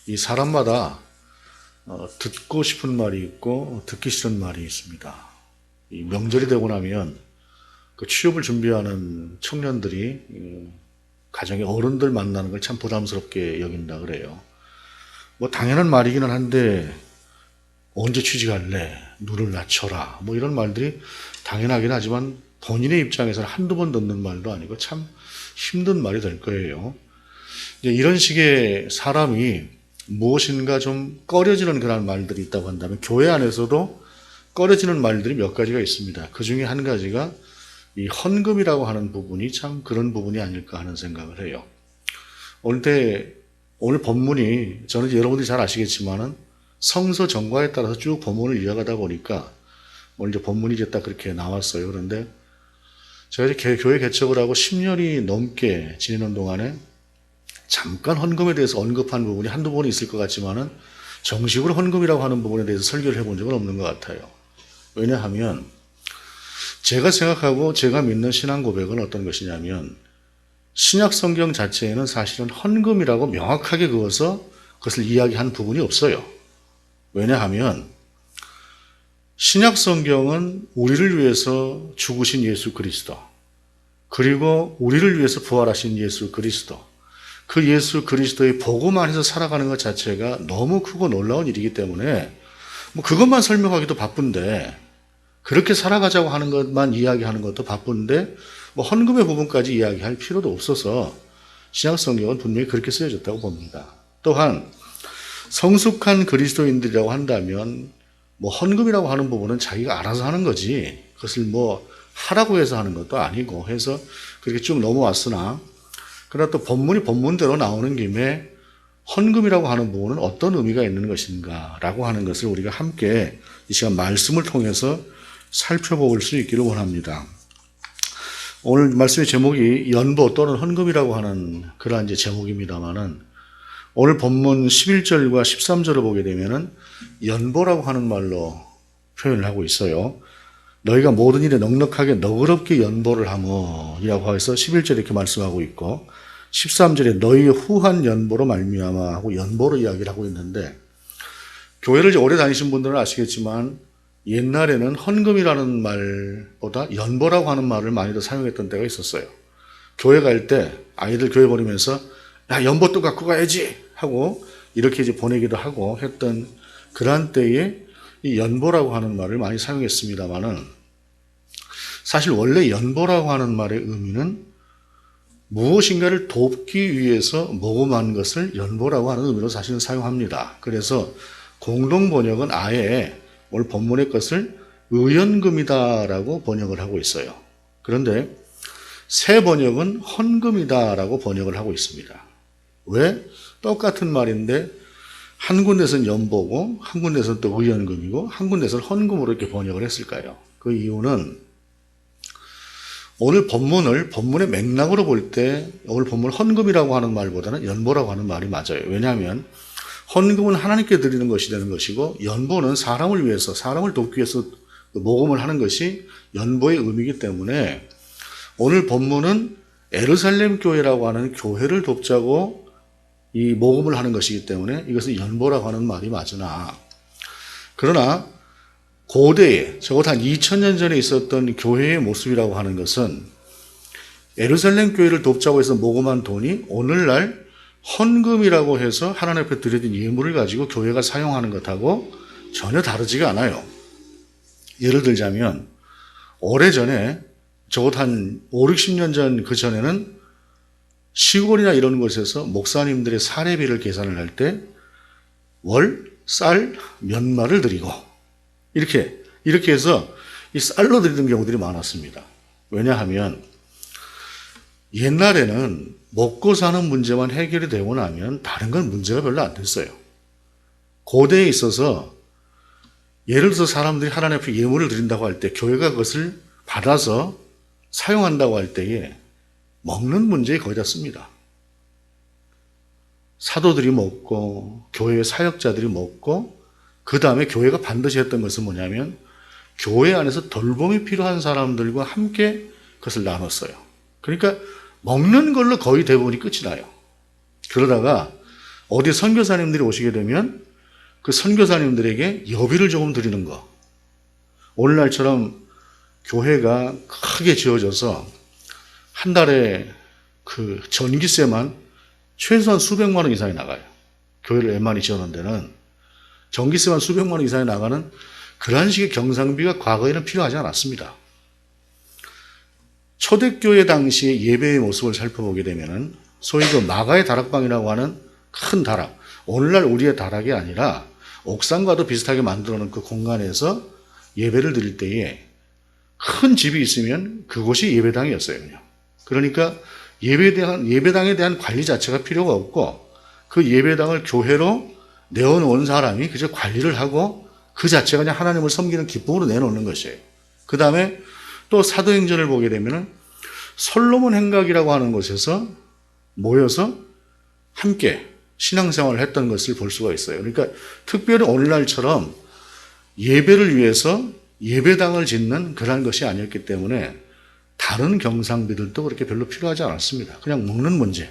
이 사람마다 듣고 싶은 말이 있고 듣기 싫은 말이 있습니다. 이 명절이 되고 나면 그 취업을 준비하는 청년들이 가정의 어른들 만나는 걸 참 부담스럽게 여긴다 그래요. 뭐 당연한 말이기는 한데 언제 취직할래? 눈을 낮춰라. 뭐 이런 말들이 당연하긴 하지만 본인의 입장에서는 한두 번 듣는 말도 아니고 참 힘든 말이 될 거예요. 이런 식의 사람이 무엇인가 좀 꺼려지는 그런 말들이 있다고 한다면 교회 안에서도 꺼려지는 말들이 몇 가지가 있습니다. 그 중에 한 가지가 이 헌금이라고 하는 부분이 참 그런 부분이 아닐까 하는 생각을 해요. 오늘 본문이 저는 여러분들이 잘 아시겠지만은 성서 정과에 따라서 쭉 본문을 이어가다 보니까 오늘 이제 본문이 이제 딱 그렇게 나왔어요. 그런데 제가 이제 교회 개척을 하고 10년이 넘게 지내는 동안에 잠깐 헌금에 대해서 언급한 부분이 한두 번 있을 것 같지만은 정식으로 헌금이라고 하는 부분에 대해서 설교를 해본 적은 없는 것 같아요. 왜냐하면 제가 생각하고 제가 믿는 신앙 고백은 어떤 것이냐면 신약 성경 자체에는 사실은 헌금이라고 명확하게 그것을 이야기한 부분이 없어요. 왜냐하면 신약 성경은 우리를 위해서 죽으신 예수 그리스도, 그리고 우리를 위해서 부활하신 예수 그리스도, 그 예수 그리스도의 복음 안에서 살아가는 것 자체가 너무 크고 놀라운 일이기 때문에 뭐 그것만 설명하기도 바쁜데, 그렇게 살아가자고 하는 것만 이야기하는 것도 바쁜데 뭐 헌금의 부분까지 이야기할 필요도 없어서 신약 성경은 분명히 그렇게 쓰여졌다고 봅니다. 또한 성숙한 그리스도인들이라고 한다면 뭐 헌금이라고 하는 부분은 자기가 알아서 하는 거지 그것을 뭐 하라고 해서 하는 것도 아니고 해서 그렇게 쭉 넘어왔으나, 그러나 또 본문이 본문대로 나오는 김에 헌금이라고 하는 부분은 어떤 의미가 있는 것인가 라고 하는 것을 우리가 함께 이 시간 말씀을 통해서 살펴볼 수 있기를 원합니다. 오늘 말씀의 제목이 연보 또는 헌금이라고 하는 그러한 이제 제목입니다만은, 오늘 본문 11절과 13절을 보게 되면은 연보라고 하는 말로 표현을 하고 있어요. 너희가 모든 일에 넉넉하게 너그럽게 연보를 하므이라고 해서 11절에 이렇게 말씀하고 있고, 13절에 너희의 후한 연보로 말미암아 하고 연보로 이야기를 하고 있는데, 교회를 오래 다니신 분들은 아시겠지만 옛날에는 헌금이라는 말보다 연보라고 하는 말을 많이 더 사용했던 때가 있었어요. 교회 갈 때 아이들 교회 보내면서 야, 연보도 갖고 가야지 하고 이렇게 이제 보내기도 하고 했던 그러한 때에 이 연보라고 하는 말을 많이 사용했습니다만은, 사실 원래 연보라고 하는 말의 의미는 무엇인가를 돕기 위해서 모금한 것을 연보라고 하는 의미로 사실은 사용합니다. 그래서 공동 번역은 아예 오늘 본문의 것을 의연금이다라고 번역을 하고 있어요. 그런데 새 번역은 헌금이다라고 번역을 하고 있습니다. 왜? 똑같은 말인데 한 군데서는 연보고 한 군데서는 또 의연금이고 한 군데서는 헌금으로 이렇게 번역을 했을까요? 그 이유는 오늘 본문의 맥락으로 볼 때 오늘 본문 헌금이라고 하는 말보다는 연보라고 하는 말이 맞아요. 왜냐하면 헌금은 하나님께 드리는 것이 되는 것이고, 연보는 사람을 위해서, 사람을 돕기 위해서 모금을 하는 것이 연보의 의미이기 때문에 오늘 본문은 예루살렘 교회라고 하는 교회를 돕자고 이 모금을 하는 것이기 때문에 이것은 연보라고 하는 말이 맞으나, 그러나 고대에 적어도 한 2000년 전에 있었던 교회의 모습이라고 하는 것은 예루살렘 교회를 돕자고 해서 모금한 돈이 오늘날 헌금이라고 해서 하나님 앞에 드려진 예물을 가지고 교회가 사용하는 것하고 전혀 다르지가 않아요. 예를 들자면 오래전에 적어도 한 5, 60년 전 그 전에는 시골이나 이런 곳에서 목사님들의 사례비를 계산을 할 때 월, 쌀, 몇 마를 드리고 이렇게 해서 이 쌀로 드리는 경우들이 많았습니다. 왜냐하면 옛날에는 먹고 사는 문제만 해결이 되고 나면 다른 건 문제가 별로 안 됐어요. 고대에 있어서 예를 들어서 사람들이 하나님 앞에 예물을 드린다고 할 때 교회가 그것을 받아서 사용한다고 할 때에 먹는 문제에 거의 다 씁니다. 사도들이 먹고 교회의 사역자들이 먹고, 그 다음에 교회가 반드시 했던 것은 뭐냐면 교회 안에서 돌봄이 필요한 사람들과 함께 그것을 나눴어요. 그러니까 먹는 걸로 거의 대부분이 끝이 나요. 그러다가 어디 선교사님들이 오시게 되면 그 선교사님들에게 여비를 조금 드리는 거. 오늘날처럼 교회가 크게 지어져서 한 달에 그 전기세만 최소한 수백만 원 이상이 나가요. 교회를 웬만히 지어놓은 데는 전기세만 수백만 원 이상이 나가는 그런 식의 경상비가 과거에는 필요하지 않았습니다. 초대교회 당시의 예배의 모습을 살펴보게 되면은 소위 그 마가의 다락방이라고 하는 큰 다락, 오늘날 우리의 다락이 아니라 옥상과도 비슷하게 만들어 놓은 그 공간에서 예배를 드릴 때에 큰 집이 있으면 그곳이 예배당이었어요. 그러니까 예배당에 대한 관리 자체가 필요가 없고 그 예배당을 교회로 내어놓은 사람이 그저 관리를 하고 그 자체가 그냥 하나님을 섬기는 기쁨으로 내놓는 것이에요. 그 다음에 또 사도행전을 보게 되면은 솔로몬 행각이라고 하는 곳에서 모여서 함께 신앙생활을 했던 것을 볼 수가 있어요. 그러니까 특별히 오늘날처럼 예배를 위해서 예배당을 짓는 그런 것이 아니었기 때문에 다른 경상비들도 그렇게 별로 필요하지 않았습니다. 그냥 먹는 문제.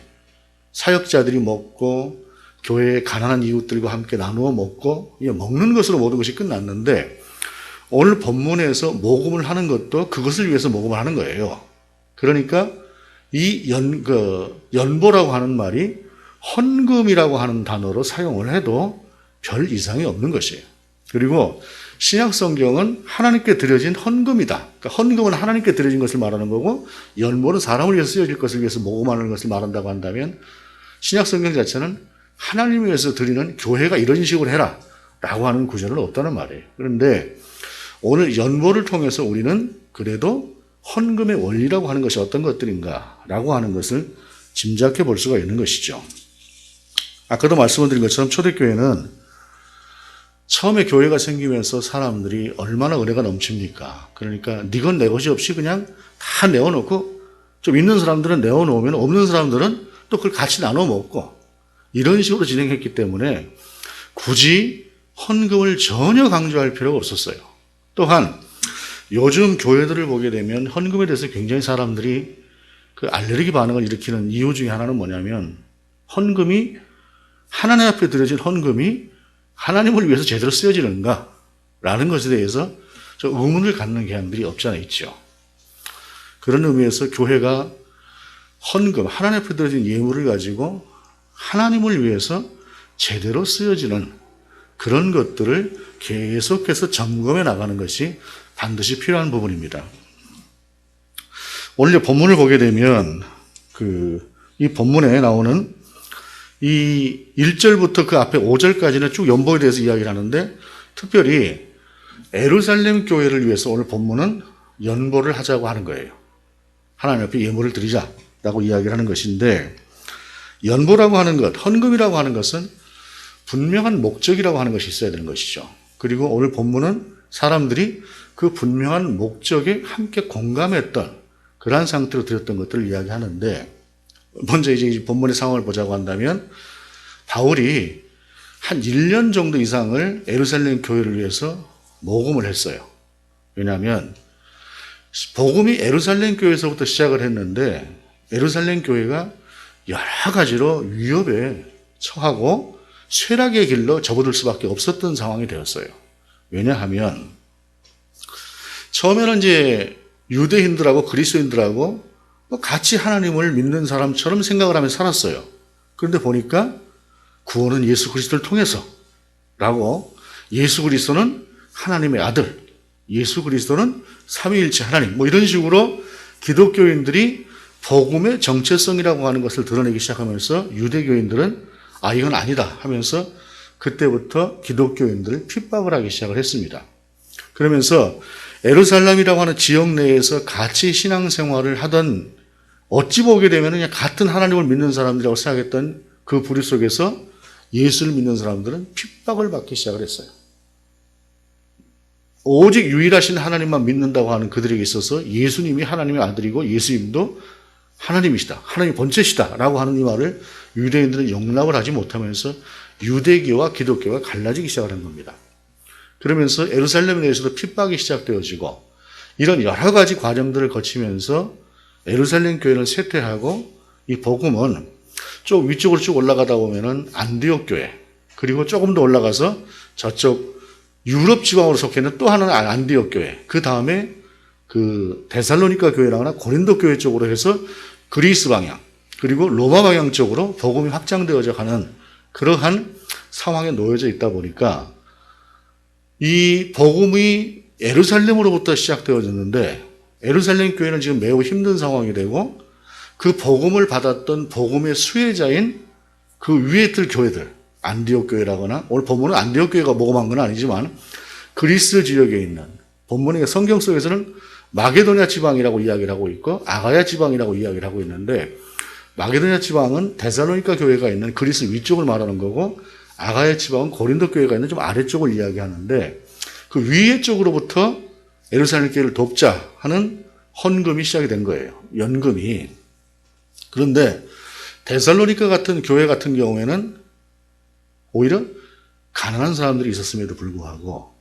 사역자들이 먹고 교회의 가난한 이웃들과 함께 나누어 먹고 먹는 것으로 모든 것이 끝났는데 오늘 본문에서 모금을 하는 것도 그것을 위해서 모금을 하는 거예요. 그러니까 이 연보라고 하는 말이 헌금이라고 하는 단어로 사용을 해도 별 이상이 없는 것이에요. 그리고 신약 성경은 하나님께 드려진 헌금이다. 그러니까 헌금은 하나님께 드려진 것을 말하는 거고 연보는 사람을 위해서 쓰여질 것을 위해서 모금하는 것을 말한다고 한다면 신약 성경 자체는 하나님을 위해서 드리는 교회가 이런 식으로 해라 라고 하는 구절은 없다는 말이에요. 그런데 오늘 연보를 통해서 우리는 그래도 헌금의 원리라고 하는 것이 어떤 것들인가 라고 하는 것을 짐작해 볼 수가 있는 것이죠. 아까도 말씀을 드린 것처럼 초대교회는 처음에 교회가 생기면서 사람들이 얼마나 은혜가 넘칩니까? 그러니까 니건 내 것이 없이 그냥 다 내어놓고 좀 있는 사람들은 내어놓으면 없는 사람들은 또 그걸 같이 나눠 먹고 이런 식으로 진행했기 때문에 굳이 헌금을 전혀 강조할 필요가 없었어요. 또한 요즘 교회들을 보게 되면 헌금에 대해서 굉장히 사람들이 그 알레르기 반응을 일으키는 이유 중에 하나는 뭐냐면 헌금이 하나님 앞에 드려진 헌금이 하나님을 위해서 제대로 쓰여지는가 라는 것에 대해서 좀 의문을 갖는 경향들이 없지 않아 있죠. 그런 의미에서 교회가 헌금, 하나님 앞에 드려진 예물을 가지고 하나님을 위해서 제대로 쓰여지는 그런 것들을 계속해서 점검해 나가는 것이 반드시 필요한 부분입니다. 오늘 본문을 보게 되면 이 본문에 나오는 이 1절부터 그 앞에 5절까지는 쭉 연보에 대해서 이야기를 하는데 특별히 예루살렘 교회를 위해서 오늘 본문은 연보를 하자고 하는 거예요. 하나님 앞에 예물을 드리자라고 이야기를 하는 것인데 연보라고 하는 것, 헌금이라고 하는 것은 분명한 목적이라고 하는 것이 있어야 되는 것이죠. 그리고 오늘 본문은 사람들이 그 분명한 목적에 함께 공감했던 그러한 상태로 드렸던 것들을 이야기하는데 먼저 이제 본문의 상황을 보자고 한다면 바울이 한 1년 정도 이상을 예루살렘 교회를 위해서 모금을 했어요. 왜냐하면 복음이 예루살렘 교회에서부터 시작을 했는데 예루살렘 교회가 여러 가지로 위협에 처하고 쇠락의 길로 접어들 수밖에 없었던 상황이 되었어요. 왜냐하면 처음에는 이제 유대인들하고 그리스도인들하고 같이 하나님을 믿는 사람처럼 생각을 하면서 살았어요. 그런데 보니까 구원은 예수 그리스도를 통해서 라고 예수 그리스도는 하나님의 아들, 예수 그리스도는 삼위일체 하나님 이런 식으로 기독교인들이 복음의 정체성이라고 하는 것을 드러내기 시작하면서 유대교인들은 이건 아니다 하면서 그때부터 기독교인들을 핍박을 하기 시작을 했습니다. 그러면서 예루살렘이라고 하는 지역 내에서 같이 신앙생활을 하던 어찌 보게 되면 그냥 같은 하나님을 믿는 사람들이라고 생각했던 그 부류 속에서 예수를 믿는 사람들은 핍박을 받기 시작을 했어요. 오직 유일하신 하나님만 믿는다고 하는 그들에게 있어서 예수님이 하나님의 아들이고 예수님도 하나님이시다, 하나님의 본체시다 라고 하는 이 말을 유대인들은 용납을 하지 못하면서 유대교와 기독교가 갈라지기 시작을 한 겁니다. 그러면서 예루살렘 내에서도 핍박이 시작되어지고 이런 여러 가지 과정들을 거치면서 예루살렘 교회를 쇠퇴하고 이 복음은 쭉 위쪽으로 쭉 올라가다 보면은 안디옥 교회, 그리고 조금 더 올라가서 저쪽 유럽 지방으로 속해 있는 또 하나는 안디옥 교회, 그 다음에 그 데살로니가 교회라거나 고린도 교회 쪽으로 해서 그리스 방향, 그리고 로마 방향 쪽으로 복음이 확장되어져 가는 그러한 상황에 놓여져 있다 보니까 이 복음이 예루살렘으로부터 시작되어졌는데 예루살렘 교회는 지금 매우 힘든 상황이 되고 그 복음을 받았던 복음의 수혜자인 그 위에 있을 교회들, 안디옥 교회라거나, 오늘 본문은 안디옥 교회가 복음한 건 아니지만 그리스 지역에 있는, 본문의 성경 속에서는 마게도냐 지방이라고 이야기를 하고 있고 아가야 지방이라고 이야기를 하고 있는데, 마게도냐 지방은 데살로니가 교회가 있는 그리스 위쪽을 말하는 거고 아가야 지방은 고린도 교회가 있는 좀 아래쪽을 이야기하는데, 그 위에 쪽으로부터 예루살렘 교회를 돕자 하는 헌금이 시작이 된 거예요. 연금이. 그런데 데살로니가 같은 교회 같은 경우에는 오히려 가난한 사람들이 있었음에도 불구하고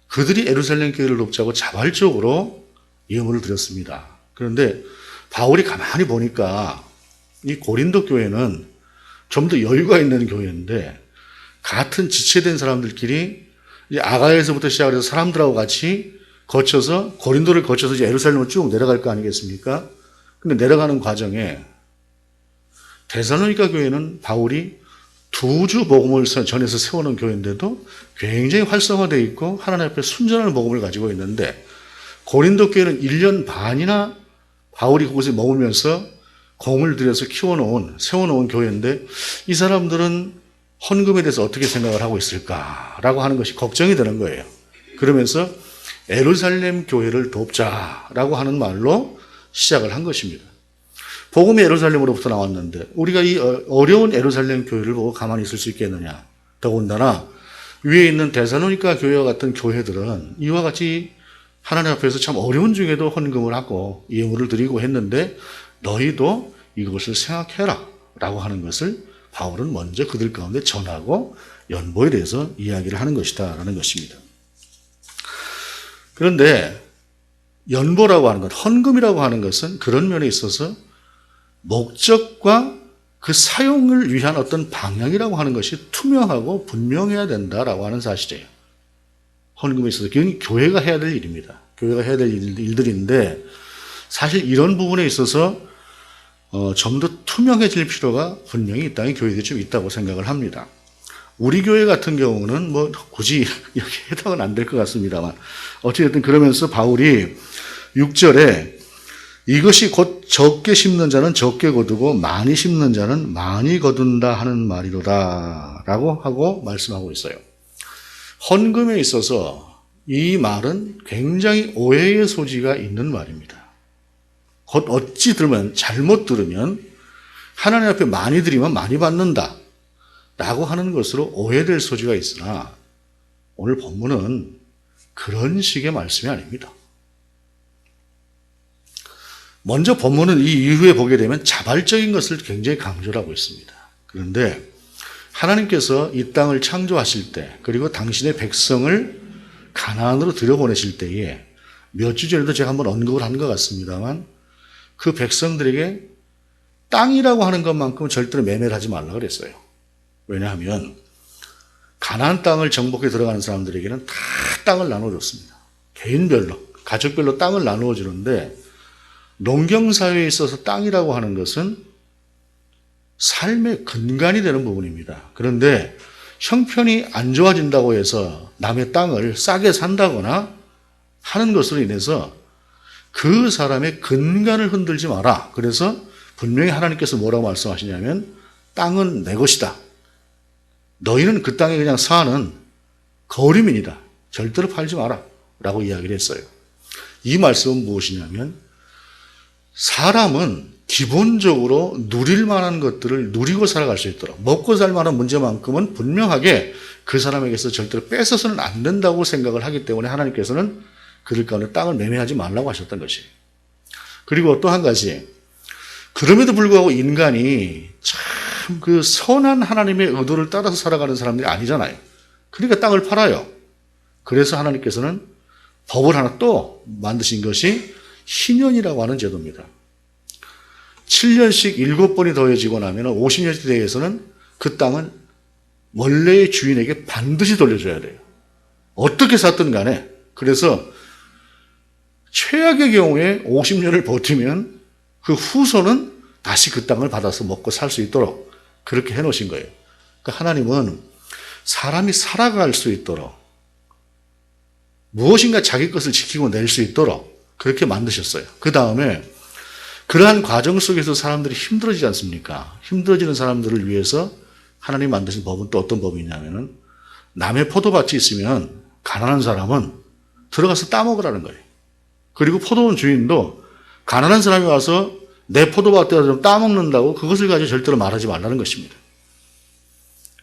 그들이 예루살렘 교회를 돕자고 자발적으로 예물을 드렸습니다. 그런데 바울이 가만히 보니까 이 고린도 교회는 좀 더 여유가 있는 교회인데, 같은 지체된 사람들끼리 이제 아가야에서부터 시작해서 사람들하고 같이 거쳐서 고린도를 거쳐서 이제 예루살렘으로 쭉 내려갈 거 아니겠습니까? 근데 내려가는 과정에 데살로니가 교회는 바울이 2주 복음을 전해서 세우는 교회인데도 굉장히 활성화되어 있고 하나님 앞에 순전한 복음을 가지고 있는데, 고린도 교회는 1년 반이나 바울이 그곳에 머물면서 공을 들여서 세워놓은 교회인데, 이 사람들은 헌금에 대해서 어떻게 생각을 하고 있을까라고 하는 것이 걱정이 되는 거예요. 그러면서 예루살렘 교회를 돕자라고 하는 말로 시작을 한 것입니다. 복음이 예루살렘으로부터 나왔는데 우리가 이 어려운 예루살렘 교회를 보고 가만히 있을 수 있겠느냐. 더군다나 위에 있는 데살로니가 교회와 같은 교회들은 이와 같이 하나님 앞에서 참 어려운 중에도 헌금을 하고 예물을 드리고 했는데 너희도 이것을 생각해라 라고 하는 것을 바울은 먼저 그들 가운데 전하고 연보에 대해서 이야기를 하는 것이다 라는 것입니다. 그런데 연보라고 하는 것, 헌금이라고 하는 것은 그런 면에 있어서 목적과 그 사용을 위한 어떤 방향이라고 하는 것이 투명하고 분명해야 된다라고 하는 사실이에요. 헌금에 있어서 그건 교회가 해야 될 일입니다. 교회가 해야 될 일들인데 사실 이런 부분에 있어서 좀 더 투명해질 필요가 분명히 이 땅에 교회들이 좀 있다고 생각을 합니다. 우리 교회 같은 경우는 뭐 굳이 여기 해당은 안 될 것 같습니다만 어쨌든 그러면서 바울이 6절에 이것이 곧 적게 심는 자는 적게 거두고 많이 심는 자는 많이 거둔다 하는 말이로다 라고 하고 말씀하고 있어요. 헌금에 있어서 이 말은 굉장히 오해의 소지가 있는 말입니다. 곧 어찌 들으면, 잘못 들으면 하나님 앞에 많이 드리면 많이 받는다 라고 하는 것으로 오해될 소지가 있으나 오늘 본문은 그런 식의 말씀이 아닙니다. 먼저 본문은 이 이후에 보게 되면 자발적인 것을 굉장히 강조를 하고 있습니다. 그런데 하나님께서 이 땅을 창조하실 때, 그리고 당신의 백성을 가나안으로 들여보내실 때에 몇 주 전에도 제가 한번 언급을 한 것 같습니다만 그 백성들에게 땅이라고 하는 것만큼은 절대로 매매를 하지 말라 그랬어요. 왜냐하면 가나안 땅을 정복해 들어가는 사람들에게는 다 땅을 나눠줬습니다. 개인별로, 가족별로 땅을 나누어 주는데 농경사회에 있어서 땅이라고 하는 것은 삶의 근간이 되는 부분입니다. 그런데 형편이 안 좋아진다고 해서 남의 땅을 싸게 산다거나 하는 것으로 인해서 그 사람의 근간을 흔들지 마라. 그래서 분명히 하나님께서 뭐라고 말씀하시냐면 땅은 내 것이다. 너희는 그 땅에 그냥 사는 거류민이다. 절대로 팔지 마라. 라고 이야기를 했어요. 이 말씀은 무엇이냐면 사람은 기본적으로 누릴 만한 것들을 누리고 살아갈 수 있도록 먹고 살 만한 문제만큼은 분명하게 그 사람에게서 절대로 뺏어서는 안 된다고 생각을 하기 때문에 하나님께서는 그들 가운데 땅을 매매하지 말라고 하셨던 것이에요. 그리고 또 한 가지, 그럼에도 불구하고 인간이 참 그 선한 하나님의 의도를 따라서 살아가는 사람들이 아니잖아요. 그러니까 땅을 팔아요. 그래서 하나님께서는 법을 하나 또 만드신 것이 희년이라고 하는 제도입니다. 7년씩 7번이 더해지고 나면 50년째 대해서는 그 땅은 원래의 주인에게 반드시 돌려줘야 돼요. 어떻게 샀든 간에. 그래서 최악의 경우에 50년을 버티면 그 후손은 다시 그 땅을 받아서 먹고 살 수 있도록 그렇게 해놓으신 거예요. 그러니까 하나님은 사람이 살아갈 수 있도록 무엇인가 자기 것을 지키고 낼 수 있도록 그렇게 만드셨어요. 그 다음에 그러한 과정 속에서 사람들이 힘들어지지 않습니까? 힘들어지는 사람들을 위해서 하나님이 만드신 법은 또 어떤 법이냐면은 남의 포도밭이 있으면 가난한 사람은 들어가서 따먹으라는 거예요. 그리고 포도원 주인도 가난한 사람이 와서 내 포도밭에서 좀 따먹는다고 그것을 가지고 절대로 말하지 말라는 것입니다.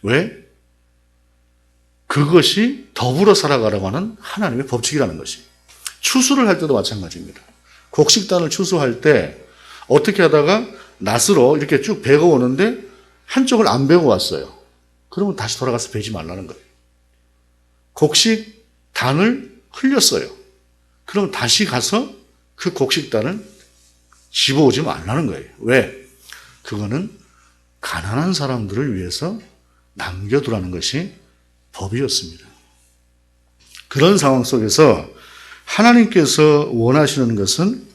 왜? 그것이 더불어 살아가라고 하는 하나님의 법칙이라는 것이. 추수를 할 때도 마찬가지입니다. 곡식단을 추수할 때 어떻게 하다가 낫으로 이렇게 쭉 베고 오는데 한쪽을 안 베고 왔어요. 그러면 다시 돌아가서 베지 말라는 거예요. 곡식단을 흘렸어요. 그럼 다시 가서 그 곡식단을 집어오지 말라는 거예요. 왜? 그거는 가난한 사람들을 위해서 남겨두라는 것이 법이었습니다. 그런 상황 속에서 하나님께서 원하시는 것은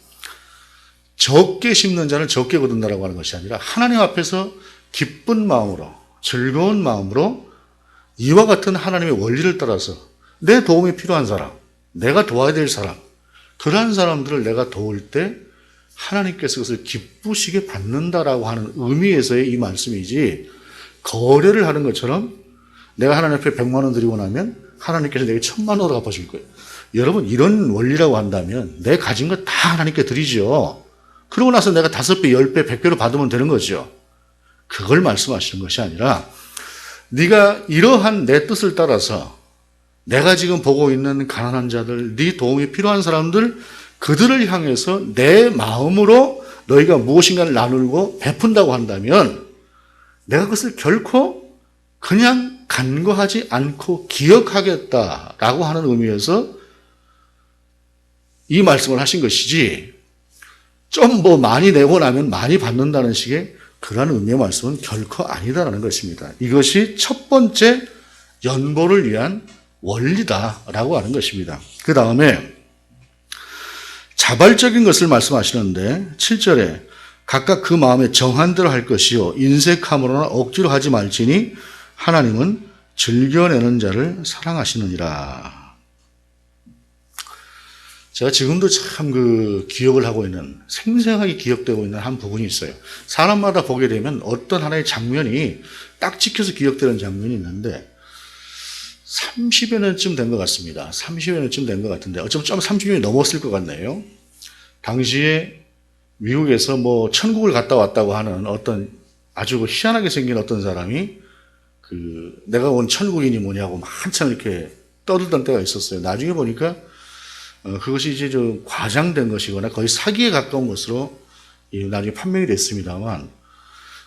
적게 심는 자는 적게 거둔다라고 하는 것이 아니라 하나님 앞에서 기쁜 마음으로 즐거운 마음으로 이와 같은 하나님의 원리를 따라서 내 도움이 필요한 사람, 내가 도와야 될 사람, 그러한 사람들을 내가 도울 때 하나님께서 그것을 기쁘시게 받는다라고 하는 의미에서의 이 말씀이지 거래를 하는 것처럼 내가 하나님 앞에 100만 원 드리고 나면 하나님께서 내게 1000만 원으로 갚아줄 거예요. 여러분 이런 원리라고 한다면 내 가진 거 다 하나님께 드리죠. 그러고 나서 내가 5배, 10배, 100배로 받으면 되는 거죠. 그걸 말씀하시는 것이 아니라 네가 이러한 내 뜻을 따라서 내가 지금 보고 있는 가난한 자들, 네 도움이 필요한 사람들, 그들을 향해서 내 마음으로 너희가 무엇인가를 나누고 베푼다고 한다면 내가 그것을 결코 그냥 간과하지 않고 기억하겠다라고 하는 의미에서 이 말씀을 하신 것이지 좀 뭐 많이 내고 나면 많이 받는다는 식의 그러한 의미의 말씀은 결코 아니다라는 것입니다. 이것이 첫 번째 연보를 위한 원리다라고 하는 것입니다. 그 다음에 자발적인 것을 말씀하시는데 7절에 각각 그 마음에 정한 대로 할 것이요 인색함으로나 억지로 하지 말지니 하나님은 즐겨내는 자를 사랑하시느니라. 제가 지금도 참 기억을 하고 있는, 생생하게 기억되고 있는 한 부분이 있어요. 사람마다 보게 되면 어떤 하나의 장면이 딱 찍혀서 기억되는 장면이 있는데 30여 년쯤 된 것 같습니다. 30여 년쯤 된 것 같은데 어쩌면 좀 30년이 넘었을 것 같네요. 당시에 미국에서 뭐 천국을 갔다 왔다고 하는 어떤 아주 희한하게 생긴 어떤 사람이 내가 온 천국인이 뭐냐고 한참 이렇게 떠들던 때가 있었어요. 나중에 보니까 그것이 이제 좀 과장된 것이거나 거의 사기에 가까운 것으로 나중에 판명이 됐습니다만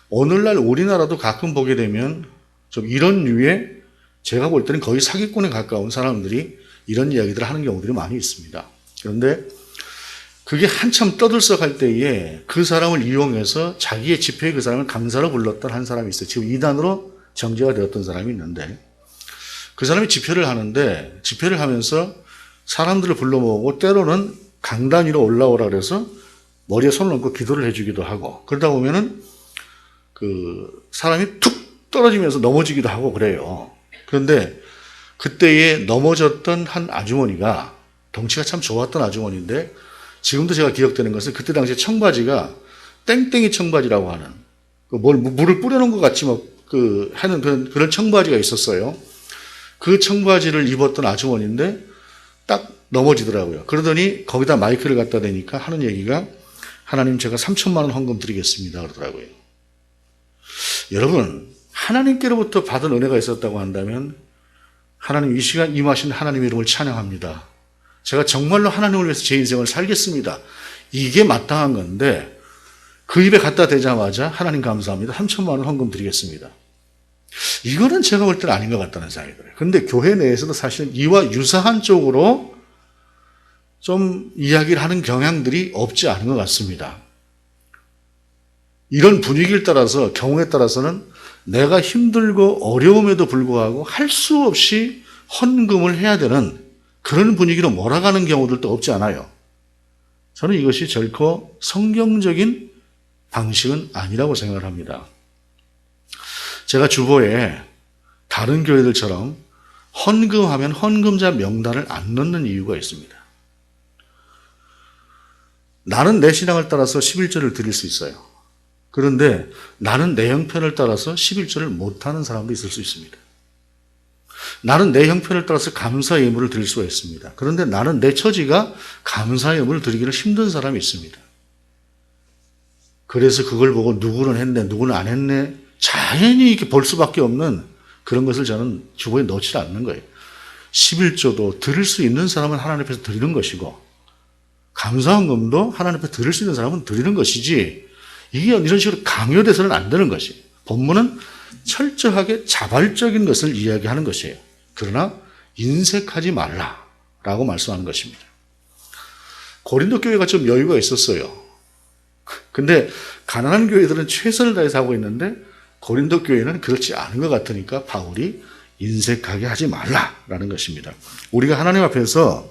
오늘날 우리나라도 가끔 보게 되면 좀 이런 류의 제가 볼 때는 거의 사기꾼에 가까운 사람들이 이런 이야기들을 하는 경우들이 많이 있습니다. 그런데 그게 한참 떠들썩할 때에 그 사람을 이용해서 자기의 집회에 그 사람을 강사로 불렀던 한 사람이 있어요. 지금 이단으로 정죄가 되었던 사람이 있는데 그 사람이 집회를 하는데 집회를 하면서 사람들을 불러 모으고 때로는 강단 위로 올라오라 그래서 머리에 손을 얹고 기도를 해주기도 하고 그러다 보면은 그 사람이 툭 떨어지면서 넘어지기도 하고 그래요. 그런데 그때에 넘어졌던 한 아주머니가 덩치가 참 좋았던 아주머니인데 지금도 제가 기억되는 것은 그때 당시에 청바지가 땡땡이 청바지라고 하는 물을 뿌려놓은 것 같이 하는 그런 청바지가 있었어요. 그 청바지를 입었던 아주머니인데 딱 넘어지더라고요. 그러더니 거기다 마이크를 갖다 대니까 하는 얘기가 하나님 제가 3천만 원 헌금 드리겠습니다 그러더라고요. 여러분 하나님께로부터 받은 은혜가 있었다고 한다면 하나님 이 시간 임하신 하나님의 이름을 찬양합니다. 제가 정말로 하나님을 위해서 제 인생을 살겠습니다. 이게 마땅한 건데 그 입에 갖다 대자마자 하나님 감사합니다. 3천만 원 헌금 드리겠습니다. 이거는 제가 볼 때는 아닌 것 같다는 생각이 들어요. 그런데 교회 내에서도 사실은 이와 유사한 쪽으로 좀 이야기를 하는 경향들이 없지 않은 것 같습니다. 이런 분위기를 따라서 경우에 따라서는 내가 힘들고 어려움에도 불구하고 할 수 없이 헌금을 해야 되는 그런 분위기로 몰아가는 경우들도 없지 않아요. 저는 이것이 결코 성경적인 방식은 아니라고 생각을 합니다. 제가 주보에 다른 교회들처럼 헌금하면 헌금자 명단을 안 넣는 이유가 있습니다. 나는 내 신앙을 따라서 11절을 드릴 수 있어요. 그런데 나는 내 형편을 따라서 11절을 못하는 사람도 있을 수 있습니다. 나는 내 형편을 따라서 감사의 예물을 드릴 수가 있습니다. 그런데 나는 내 처지가 감사의 예물을 드리기를 힘든 사람이 있습니다. 그래서 그걸 보고 누구는 했네, 누구는 안 했네, 자연히 이렇게 볼 수밖에 없는 그런 것을 저는 주보에 넣지 않는 거예요. 11조도 드릴 수 있는 사람은 하나님 앞에서 드리는 것이고, 감사헌금도 하나님 앞에 드릴 수 있는 사람은 드리는 것이지, 이게 이런 식으로 강요돼서는 안 되는 것이. 본문은 철저하게 자발적인 것을 이야기하는 것이에요. 그러나 인색하지 말라라고 말씀하는 것입니다. 고린도 교회가 좀 여유가 있었어요. 근데 가난한 교회들은 최선을 다해서 하고 있는데 고린도 교회는 그렇지 않은 것 같으니까 바울이 인색하게 하지 말라라는 것입니다. 우리가 하나님 앞에서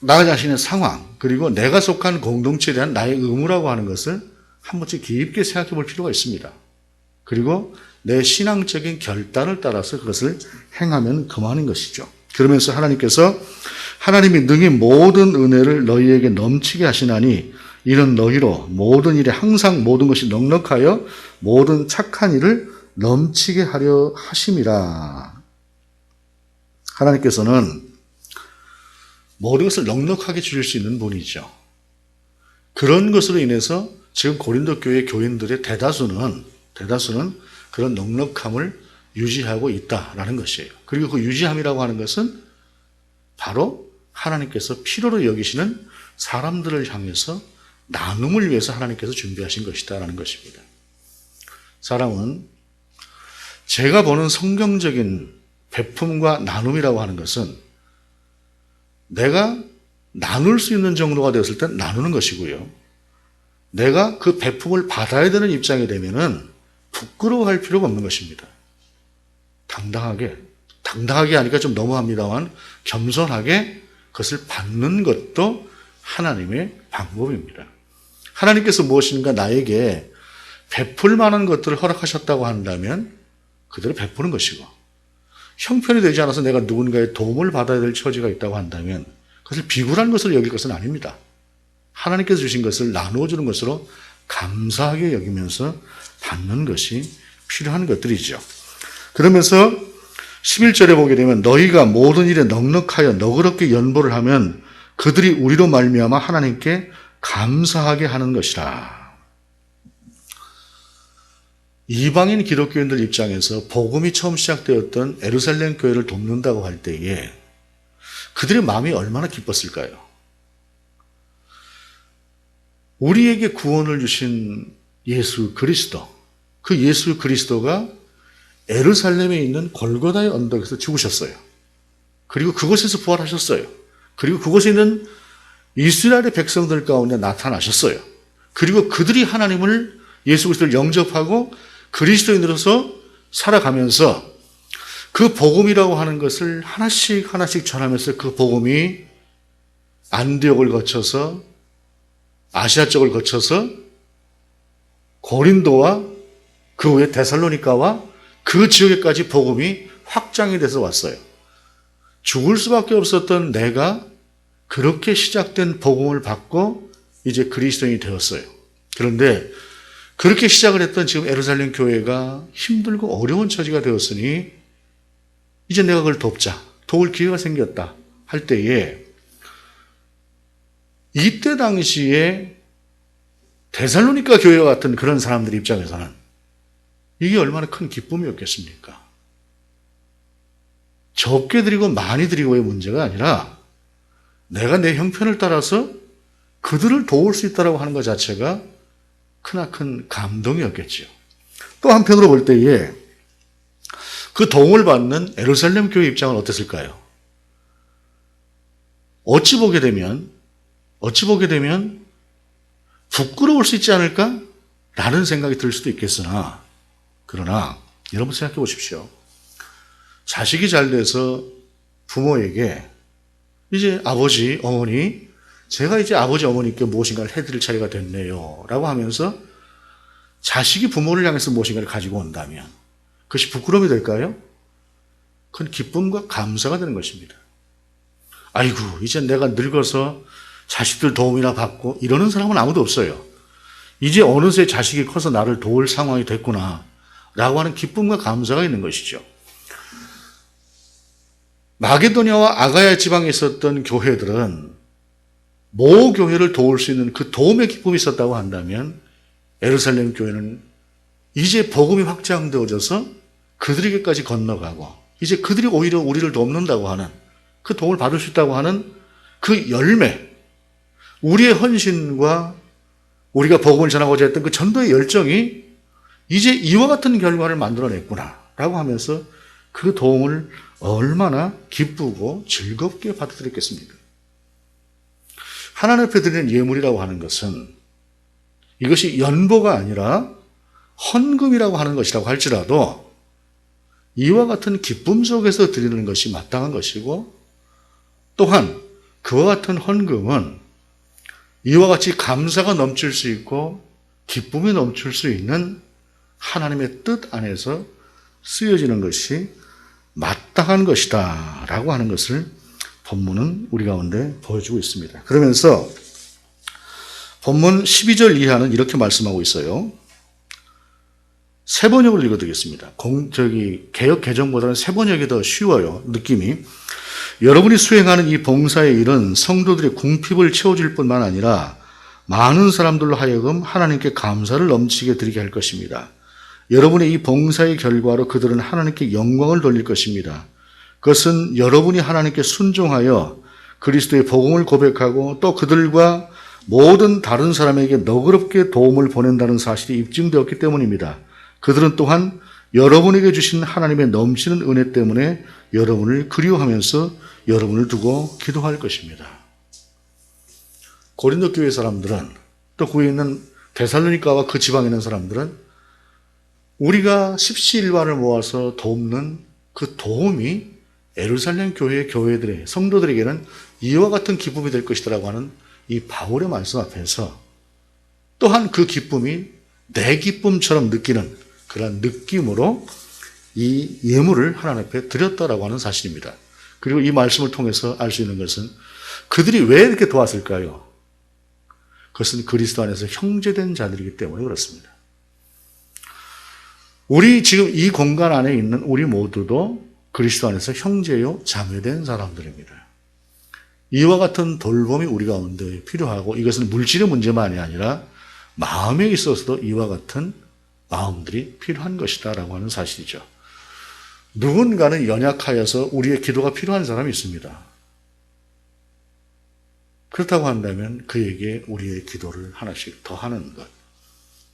나 자신의 상황, 그리고 내가 속한 공동체에 대한 나의 의무라고 하는 것을 한 번씩 깊게 생각해 볼 필요가 있습니다. 그리고 내 신앙적인 결단을 따라서 그것을 행하면 그만인 것이죠. 그러면서 하나님께서 하나님이 능히 모든 은혜를 너희에게 넘치게 하시나니 이는 너희로 모든 일에 항상 모든 것이 넉넉하여 모든 착한 일을 넘치게 하려 하심이라. 하나님께서는 모든 것을 넉넉하게 주실 수 있는 분이죠. 그런 것으로 인해서 지금 고린도 교회 교인들의 대다수는 그런 넉넉함을 유지하고 있다라는 것이에요. 그리고 그 유지함이라고 하는 것은 바로 하나님께서 필요로 여기시는 사람들을 향해서 나눔을 위해서 하나님께서 준비하신 것이다라는 것입니다. 사람은 제가 보는 성경적인 베품과 나눔이라고 하는 것은 내가 나눌 수 있는 정도가 되었을 땐 나누는 것이고요. 내가 그 베품을 받아야 되는 입장이 되면은 부끄러워할 필요가 없는 것입니다. 당당하게 하니까 좀 너무합니다만 겸손하게 그것을 받는 것도 하나님의 방법입니다. 하나님께서 무엇인가 나에게 베풀 만한 것들을 허락하셨다고 한다면 그대로 베푸는 것이고, 형편이 되지 않아서 내가 누군가의 도움을 받아야 될 처지가 있다고 한다면 그것을 비굴한 것으로 여길 것은 아닙니다. 하나님께서 주신 것을 나누어 주는 것으로 감사하게 여기면서 받는 것이 필요한 것들이죠. 그러면서 11절에 보게 되면 너희가 모든 일에 넉넉하여 너그럽게 연보를 하면 그들이 우리로 말미암아 하나님께 감사하게 하는 것이라. 이방인 기독교인들 입장에서 복음이 처음 시작되었던 예루살렘 교회를 돕는다고 할 때에 그들의 마음이 얼마나 기뻤을까요? 우리에게 구원을 주신 예수 그리스도, 그 예수 그리스도가 예루살렘에 있는 골고다의 언덕에서 죽으셨어요. 그리고 그곳에서 부활하셨어요. 그리고 그곳에 있는 이스라엘의 백성들 가운데 나타나셨어요. 그리고 그들이 하나님을, 예수 그리스도를 영접하고 그리스도인으로서 살아가면서 그 복음이라고 하는 것을 하나씩 전하면서 그 복음이 안디옥을 거쳐서 아시아 쪽을 거쳐서 고린도와 그 후에 데살로니가와 그 지역에까지 복음이 확장이 돼서 왔어요. 죽을 수밖에 없었던 내가 그렇게 시작된 복음을 받고 이제 그리스도인이 되었어요. 그런데 그렇게 시작을 했던 지금 예루살렘 교회가 힘들고 어려운 처지가 되었으니 이제 내가 그걸 도울 기회가 생겼다 할 때에 이때 당시에 데살로니가 교회와 같은 그런 사람들 입장에서는 이게 얼마나 큰 기쁨이었겠습니까? 적게 드리고 많이 드리고의 문제가 아니라 내가 내 형편을 따라서 그들을 도울 수 있다고 하는 것 자체가 크나큰 감동이었겠죠. 또 한편으로 볼 때에 그 도움을 받는 예루살렘 교회 입장은 어땠을까요? 어찌 보게 되면 부끄러울 수 있지 않을까? 라는 생각이 들 수도 있겠으나, 그러나 여러분 생각해 보십시오. 자식이 잘 돼서 부모에게 이제 아버지, 어머니, 제가 이제 아버지, 어머니께 무엇인가를 해드릴 차례가 됐네요 라고 하면서 자식이 부모를 향해서 무엇인가를 가지고 온다면 그것이 부끄러움이 될까요? 그건 기쁨과 감사가 되는 것입니다. 아이고, 이제 내가 늙어서 자식들 도움이나 받고 이러는 사람은 아무도 없어요. 이제 어느새 자식이 커서 나를 도울 상황이 됐구나 라고 하는 기쁨과 감사가 있는 것이죠. 마게도냐와 아가야 지방에 있었던 교회들은 모 교회를 도울 수 있는 그 도움의 기쁨이 있었다고 한다면 예루살렘 교회는 이제 복음이 확장되어져서 그들에게까지 건너가고 이제 그들이 오히려 우리를 돕는다고 하는 그 도움을 받을 수 있다고 하는 그 열매, 우리의 헌신과 우리가 복음을 전하고자 했던 그 전도의 열정이 이제 이와 같은 결과를 만들어냈구나 라고 하면서 그 도움을 얼마나 기쁘고 즐겁게 받아들였겠습니까? 하나님 앞에 드리는 예물이라고 하는 것은 이것이 연보가 아니라 헌금이라고 하는 것이라고 할지라도 이와 같은 기쁨 속에서 드리는 것이 마땅한 것이고, 또한 그와 같은 헌금은 이와 같이 감사가 넘칠 수 있고 기쁨이 넘칠 수 있는 하나님의 뜻 안에서 쓰여지는 것이 마땅한 것이다 라고 하는 것을 본문은 우리 가운데 보여주고 있습니다. 그러면서 본문 12절 이하는 이렇게 말씀하고 있어요. 새 번역을 읽어드리겠습니다. 개역 개정보다는 새 번역이 더 쉬워요. 느낌이. 여러분이 수행하는 이 봉사의 일은 성도들의 궁핍을 채워줄 뿐만 아니라 많은 사람들로 하여금 하나님께 감사를 넘치게 드리게 할 것입니다. 여러분의 이 봉사의 결과로 그들은 하나님께 영광을 돌릴 것입니다. 그것은 여러분이 하나님께 순종하여 그리스도의 복음을 고백하고 또 그들과 모든 다른 사람에게 너그럽게 도움을 보낸다는 사실이 입증되었기 때문입니다. 그들은 또한 여러분에게 주신 하나님의 넘치는 은혜 때문에 여러분을 그리워하면서 여러분을 두고 기도할 것입니다. 고린도 교회 사람들은, 또 그 위에 있는 데살로니가와 그 지방에 있는 사람들은 우리가 십시일반을 모아서 돕는 그 도움이 예루살렘 교회의 교회들의 성도들에게는 이와 같은 기쁨이 될 것이라고 하는 이 바울의 말씀 앞에서 또한 그 기쁨이 내 기쁨처럼 느끼는 그런 느낌으로 이 예물을 하나님 앞에 드렸다라고 하는 사실입니다. 그리고 이 말씀을 통해서 알 수 있는 것은 그들이 왜 이렇게 도왔을까요? 그것은 그리스도 안에서 형제된 자들이기 때문에 그렇습니다. 우리 지금 이 공간 안에 있는 우리 모두도 그리스도 안에서 형제요 자매된 사람들입니다. 이와 같은 돌봄이 우리 가운데 필요하고, 이것은 물질의 문제만이 아니라 마음에 있어서도 이와 같은 마음들이 필요한 것이다 라고 하는 사실이죠. 누군가는 연약하여서 우리의 기도가 필요한 사람이 있습니다. 그렇다고 한다면 그에게 우리의 기도를 하나씩 더 하는 것,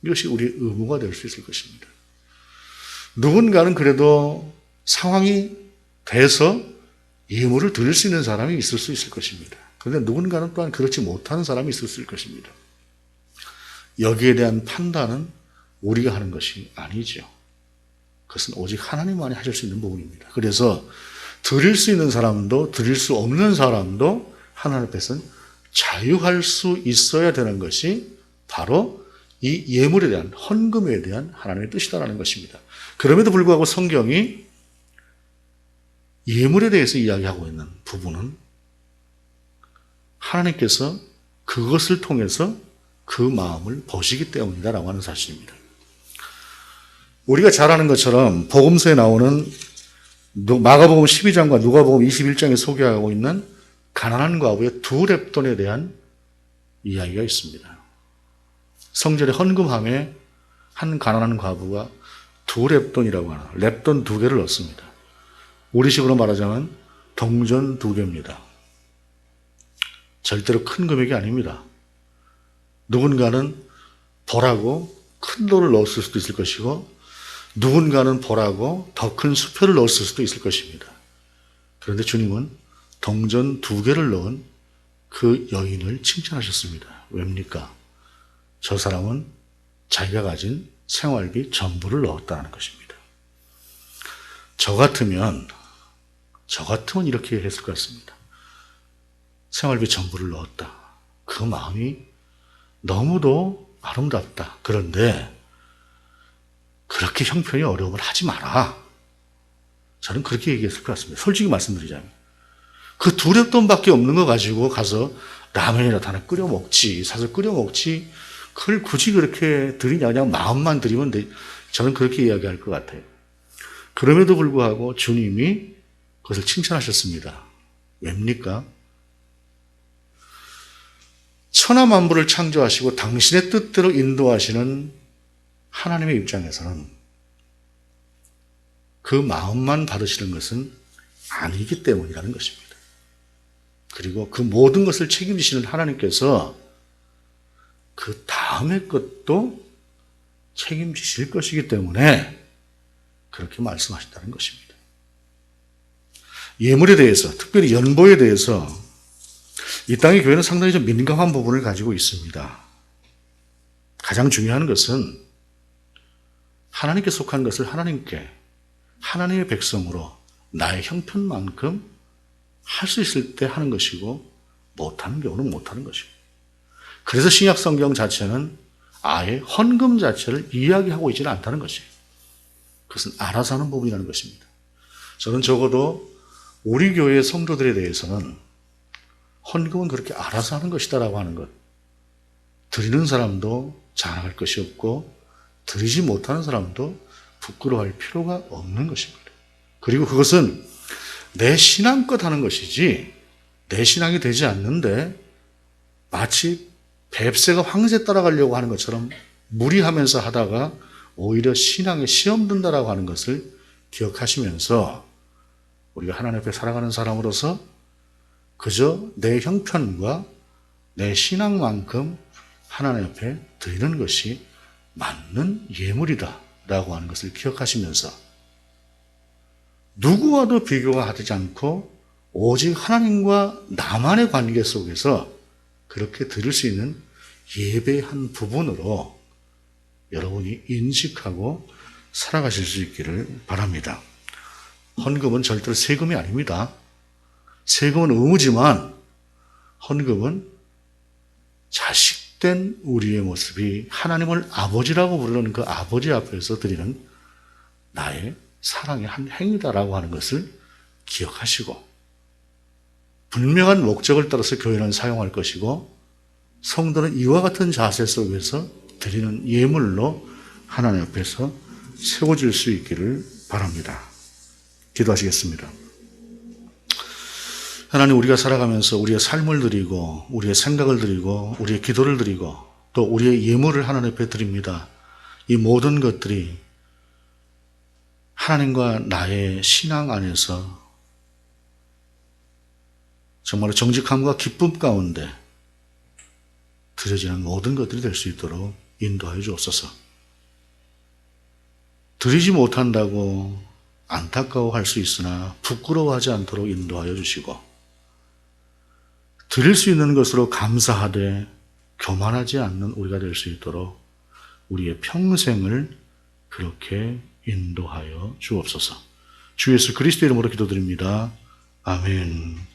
이것이 우리의 의무가 될 수 있을 것입니다. 누군가는 그래도 상황이 돼서 예물을 드릴 수 있는 사람이 있을 수 있을 것입니다. 그런데 누군가는 또한 그렇지 못하는 사람이 있을 것입니다. 여기에 대한 판단은 우리가 하는 것이 아니죠. 그것은 오직 하나님만이 하실 수 있는 부분입니다. 그래서 드릴 수 있는 사람도 드릴 수 없는 사람도 하나님 앞에서는 자유할 수 있어야 되는 것이 바로 이 예물에 대한, 헌금에 대한 하나님의 뜻이다라는 것입니다. 그럼에도 불구하고 성경이 예물에 대해서 이야기하고 있는 부분은 하나님께서 그것을 통해서 그 마음을 보시기 때문이다라고 하는 사실입니다. 우리가 잘 아는 것처럼 복음서에 나오는 마가복음 12장과 누가복음 21장에 소개하고 있는 가난한 과부의 두 렙돈에 대한 이야기가 있습니다. 성전의 헌금함에 한 가난한 과부가 두 렙돈이라고 하는, 렙돈 2개를 넣습니다. 우리식으로 말하자면 동전 2개입니다. 절대로 큰 금액이 아닙니다. 누군가는 보라고 큰 돈을 넣었을 수도 있을 것이고, 누군가는 보라고 더 큰 수표를 넣었을 수도 있을 것입니다. 그런데 주님은 동전 2개를 넣은 그 여인을 칭찬하셨습니다. 왜입니까? 저 사람은 자기가 가진 생활비 전부를 넣었다는 것입니다. 저 같으면 이렇게 했을 것 같습니다. 생활비 전부를 넣었다. 그 마음이 너무도 아름답다. 그런데 그렇게 형편이 어려움을 하지 마라. 저는 그렇게 얘기했을 것 같습니다. 솔직히 말씀드리자면. 그 두렵돈밖에 없는 거 가지고 가서 라면이라도 하나 끓여 먹지, 사서 끓여 먹지, 그걸 굳이 그렇게 드리냐, 그냥 마음만 드리면 돼. 저는 그렇게 이야기할 것 같아요. 그럼에도 불구하고 주님이 그것을 칭찬하셨습니다. 왜입니까? 천하만물을 창조하시고 당신의 뜻대로 인도하시는 하나님의 입장에서는 그 마음만 받으시는 것은 아니기 때문이라는 것입니다. 그리고 그 모든 것을 책임지시는 하나님께서 그 다음의 것도 책임지실 것이기 때문에 그렇게 말씀하셨다는 것입니다. 예물에 대해서, 특별히 연보에 대해서 이 땅의 교회는 상당히 좀 민감한 부분을 가지고 있습니다. 가장 중요한 것은 하나님께 속한 것을 하나님께, 하나님의 백성으로 나의 형편만큼 할 수 있을 때 하는 것이고 못하는 경우는 못하는 것입니다. 그래서 신약 성경 자체는 아예 헌금 자체를 이야기하고 있지는 않다는 것이에요. 그것은 알아서 하는 부분이라는 것입니다. 저는 적어도 우리 교회의 성도들에 대해서는 헌금은 그렇게 알아서 하는 것이다라고 하는 것. 드리는 사람도 자랑할 것이 없고 드리지 못하는 사람도 부끄러워할 필요가 없는 것입니다. 그리고 그것은 내 신앙껏 하는 것이지 내 신앙이 되지 않는데 마치 뱁새가 황새 따라가려고 하는 것처럼 무리하면서 하다가 오히려 신앙에 시험 든다라고 하는 것을 기억하시면서 우리가 하나님 앞에 살아가는 사람으로서 그저 내 형편과 내 신앙만큼 하나님 앞에 드리는 것이 맞는 예물이다라고 하는 것을 기억하시면서 누구와도 비교가 되지 않고 오직 하나님과 나만의 관계 속에서 그렇게 드릴 수 있는 예배의 한 부분으로 여러분이 인식하고 살아가실 수 있기를 바랍니다. 헌금은 절대로 세금이 아닙니다. 세금은 의무지만 헌금은 자식된 우리의 모습이 하나님을 아버지라고 부르는 그 아버지 앞에서 드리는 나의 사랑의 한 행위다라고 하는 것을 기억하시고 분명한 목적을 따라서 교회는 사용할 것이고 성도는 이와 같은 자세 속에서 드리는 예물로 하나님 앞에서 세워질 수 있기를 바랍니다. 기도하시겠습니다. 하나님, 우리가 살아가면서 우리의 삶을 드리고 우리의 생각을 드리고 우리의 기도를 드리고 또 우리의 예물을 하나님 앞에 드립니다. 이 모든 것들이 하나님과 나의 신앙 안에서 정말 정직함과 기쁨 가운데 드려지는 모든 것들이 될 수 있도록 인도하여 주옵소서. 드리지 못한다고 안타까워할 수 있으나 부끄러워하지 않도록 인도하여 주시고 드릴 수 있는 것으로 감사하되 교만하지 않는 우리가 될 수 있도록 우리의 평생을 그렇게 인도하여 주옵소서. 주 예수 그리스도의 이름으로 기도드립니다. 아멘.